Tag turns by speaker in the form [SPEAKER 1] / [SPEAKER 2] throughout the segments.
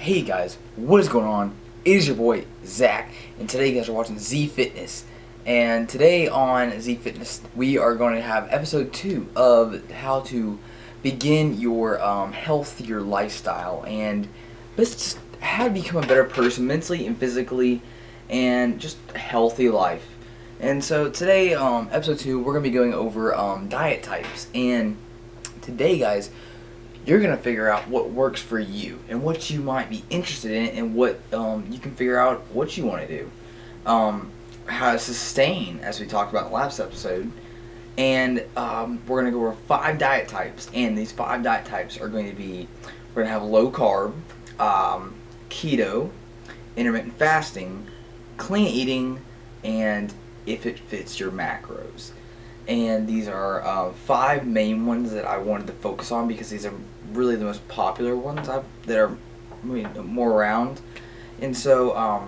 [SPEAKER 1] Hey guys, what is going on? It is your boy Zach, and today you guys are watching Z Fitness. And today on Z Fitness, we are going to have episode 2 of how to begin your healthier lifestyle and just how to become a better person mentally and physically, and just a healthy life. And so today, episode 2, we're going to be going over diet types. And today, guys, you're going to figure out what works for you and what you might be interested in, and what you can figure out what you want to do. How to sustain, as we talked about in the last episode. And we're going to go over 5 diet types. And these 5 diet types are going to be, we're going to have low carb, keto, intermittent fasting, clean eating, and if it fits your macros. And these are 5 main ones that I wanted to focus on because these are really the most popular ones that are more around. And so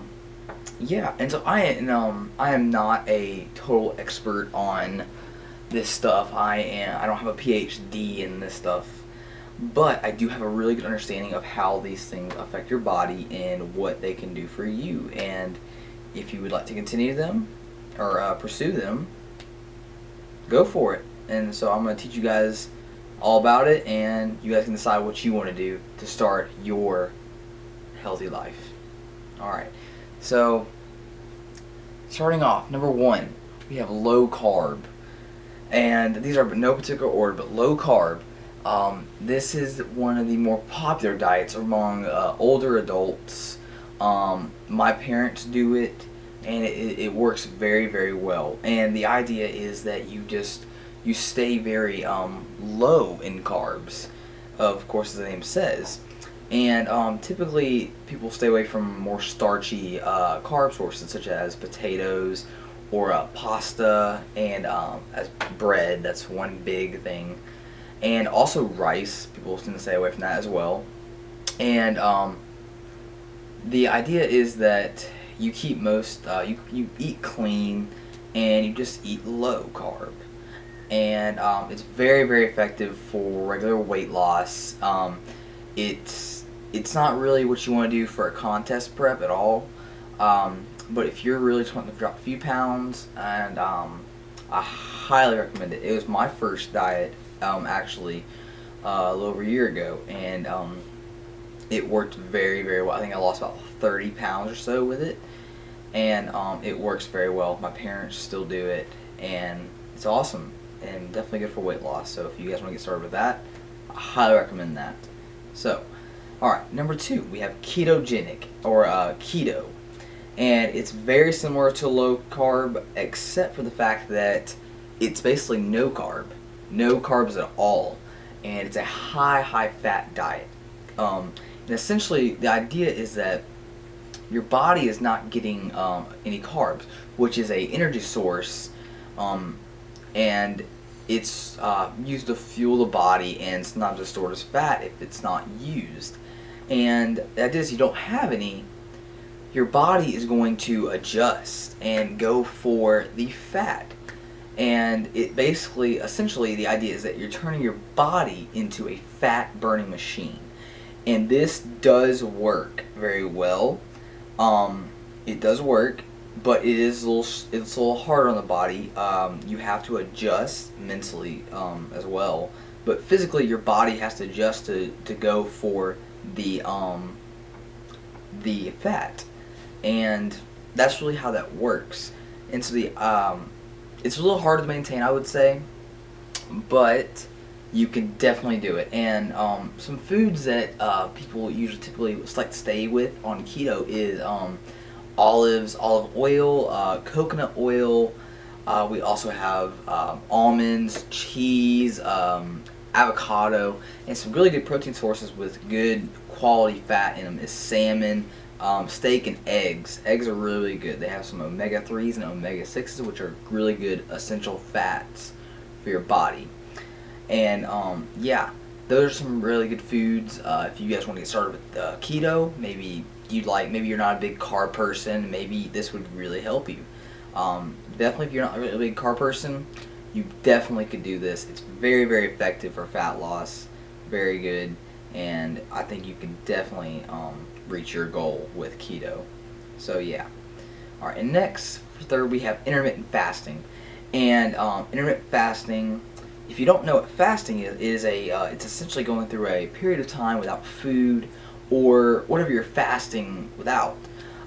[SPEAKER 1] yeah, and so I am not a total expert on this stuff. I don't have a PhD in this stuff, but I do have a really good understanding of how these things affect your body and what they can do for you. And if you would like to continue them or pursue them, go for it. And so I'm going to teach you guys all about it, and you guys can decide what you want to do to start your healthy life. Alright, so starting off, number 1, we have low carb. And these are in no particular order, but low carb. This is one of the more popular diets among older adults. My parents do it, and it works very, very well. And the idea is that you stay very low in carbs, of course, as the name says. And typically people stay away from more starchy carb sources such as potatoes or pasta and as bread. That's one big thing. And also rice, people tend to stay away from that as well. And the idea is that you keep you eat clean, and you just eat low carb. And it's very, very effective for regular weight loss. It's not really what you want to do for a contest prep at all. But if you're really just wanting to drop a few pounds, and I highly recommend it. It was my first diet, actually, a little over a year ago, and it worked very, very well. I think I lost about 30 pounds or so with it, and it works very well. My parents still do it, and it's awesome, and definitely good for weight loss. So if you guys want to get started with that, I highly recommend that. So, alright, number 2, we have ketogenic, or keto. And it's very similar to low carb, except for the fact that it's basically no carb. No carbs at all. And it's a high fat diet. And essentially, the idea is that your body is not getting any carbs, which is a energy source, and it's used to fuel the body, and it's not just stored as fat if it's not used. And the idea is you don't have any, your body is going to adjust and go for the fat. And it basically, essentially, the idea is that you're turning your body into a fat burning machine. And this does work very well. It does work, but it's a little harder on the body. You have to adjust mentally as well, but physically your body has to adjust to go for the fat, and that's really how that works. And so it's a little hard to maintain, I would say, but you can definitely do it. And some foods that people typically like to stay with on keto is olive oil, coconut oil. We also have almonds, cheese, avocado, and some really good protein sources with good quality fat in them is salmon, steak, and eggs. Eggs are really good. They have some omega-3s and omega-6s, which are really good essential fats for your body. And yeah, those are some really good foods. If you guys want to get started with keto, maybe you're not a big carb person, maybe this would really help you. Definitely, if you're not really a big carb person, you definitely could do this. It's very, very effective for fat loss, very good, and I think you can definitely reach your goal with keto. So yeah. All right, and next, third, we have intermittent fasting. And intermittent fasting, if you don't know what fasting is it's essentially going through a period of time without food or whatever you're fasting without.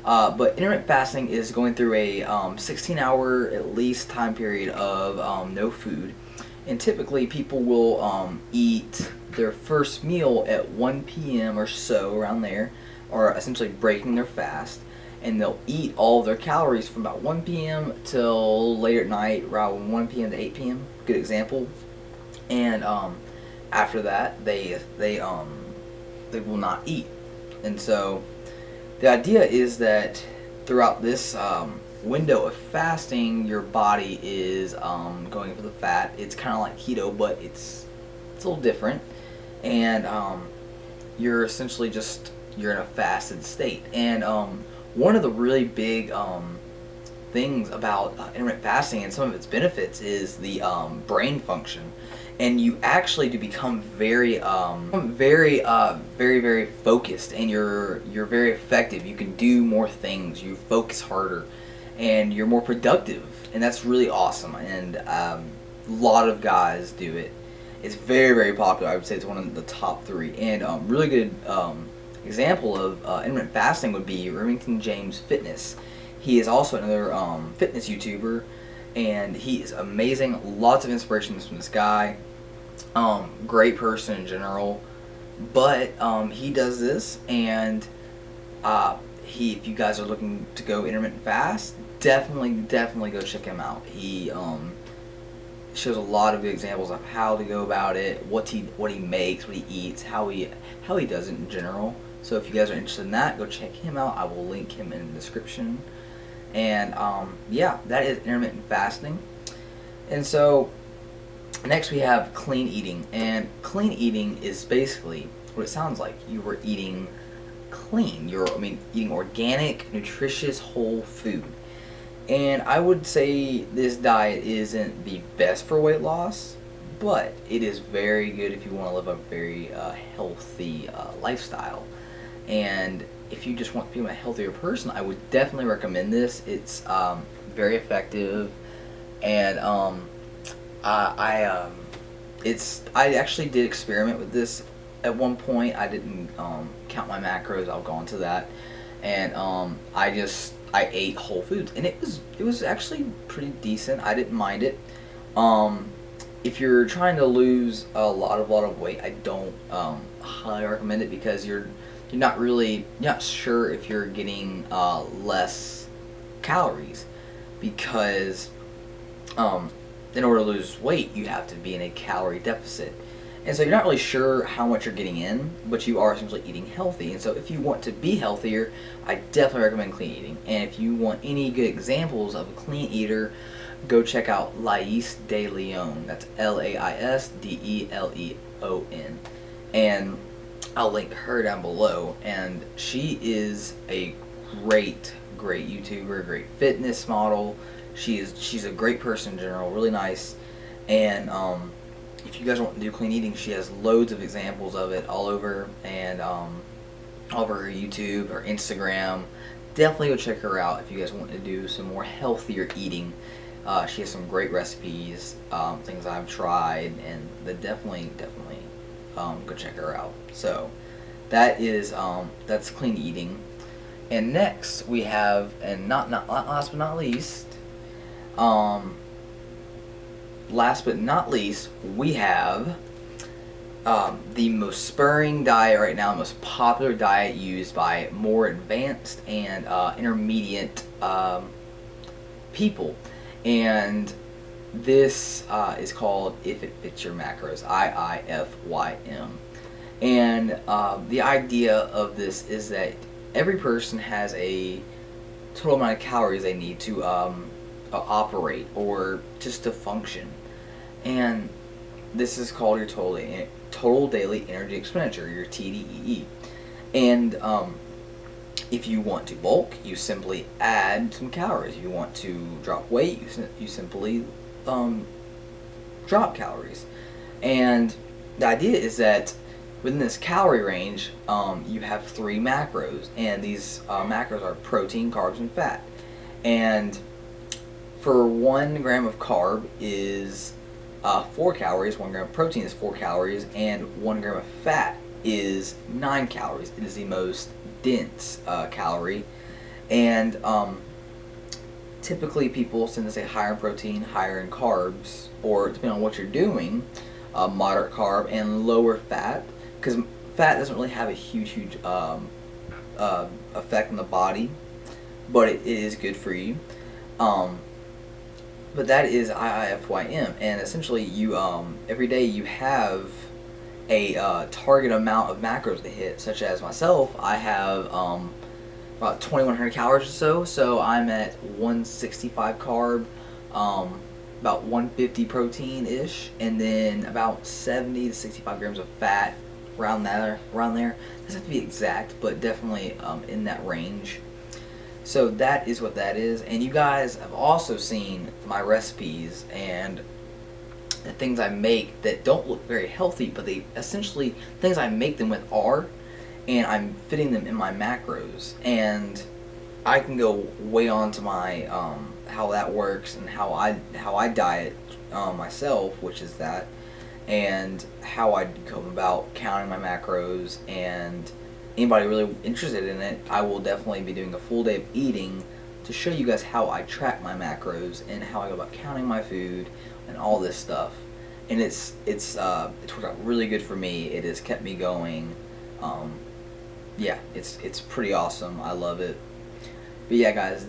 [SPEAKER 1] But intermittent fasting is going through a 16-hour at least time period of no food. And typically people will eat their first meal at 1 p.m. or so, around there, or essentially breaking their fast. And they'll eat all of their calories from about 1 p.m. till later at night, around 1 p.m. to 8 p.m. Good example. And after that, they will not eat. And so the idea is that throughout this window of fasting, your body is going for the fat. It's kind of like keto, but it's a little different. And you're essentially you're in a fasted state. And one of the really big things about intermittent fasting and some of its benefits is the brain function. And you actually do become very very focused, and you're very effective. You can do more things. You focus harder, and you're more productive, and that's really awesome. And a lot of guys do it. It's very, very popular. I would say it's one of the top 3. And really good example of intermittent fasting would be Remington James Fitness. He is also another fitness YouTuber, and he is amazing. Lots of inspirations from this guy. Great person in general. But he does this, and if you guys are looking to go intermittent fast, definitely go check him out. He shows a lot of good examples of how to go about it, what he makes, what he eats, how he does it in general. So if you guys are interested in that, go check him out. I will link him in the description. And yeah, that is intermittent fasting. And so next we have clean eating. And clean eating is basically what it sounds like. You were eating clean. Eating organic, nutritious, whole food. And I would say this diet isn't the best for weight loss, but it is very good if you want to live a very healthy lifestyle. And if you just want to become a healthier person, I would definitely recommend this. It's very effective, and I actually did experiment with this at one point. I didn't count my macros. I'll go into that, and I ate whole foods, and it was actually pretty decent. I didn't mind it. If you're trying to lose a lot of weight, I don't highly recommend it, because you're not sure if you're getting less calories, because in order to lose weight, you have to be in a calorie deficit. And so you're not really sure how much you're getting in, but you are essentially eating healthy. And so if you want to be healthier, I definitely recommend clean eating. And if you want any good examples of a clean eater, go check out Lais de Leon. That's Laisdeleon. And I'll link her down below. And she is a great YouTuber, great fitness model. She's a great person in general, really nice. And if you guys want to do clean eating, she has loads of examples of it all over, and all over her YouTube or Instagram. Definitely go check her out if you guys want to do some more healthier eating. She has some great recipes, things I've tried, and definitely go check her out. So that's clean eating. And next we have, and not last but not least, we have the most spurring diet right now, the most popular diet used by more advanced and intermediate people. And this is called If It Fits Your Macros, IIFYM. And the idea of this is that every person has a total amount of calories they need to operate, or just to function. And this is called your total daily energy expenditure, your TDEE. And if you want to bulk, you simply add some calories. If you want to drop weight, you simply drop calories. And the idea is that within this calorie range, you have 3 macros, and these macros are protein, carbs, and fat. And for 1 gram of carb is 4 calories, 1 gram of protein is 4 calories, and 1 gram of fat is 9 calories. It is the most dense calorie. And typically people tend to say higher in protein, higher in carbs, or depending on what you're doing, moderate carb and lower fat, because fat doesn't really have a huge effect on the body, but it is good for you. But that is IIFYM, and essentially you every day you have a target amount of macros to hit. Such as myself, I have about 2,100 calories or so, so I'm at 165 carb, about 150 protein ish, and then about 70 to 65 grams of fat, around there. Doesn't have to be exact, but definitely in that range. So that is what that is. And you guys have also seen my recipes and the things I make that don't look very healthy, but they essentially, things I make them with are, and I'm fitting them in my macros. And I can go way on to my how that works and how I diet myself, which is that, and how I go about counting my macros. And anybody really interested in it, I will definitely be doing a full day of eating to show you guys how I track my macros and how I go about counting my food and all this stuff. And it's worked out really good for me. It has kept me going. Yeah, it's pretty awesome. I love it. But yeah, guys,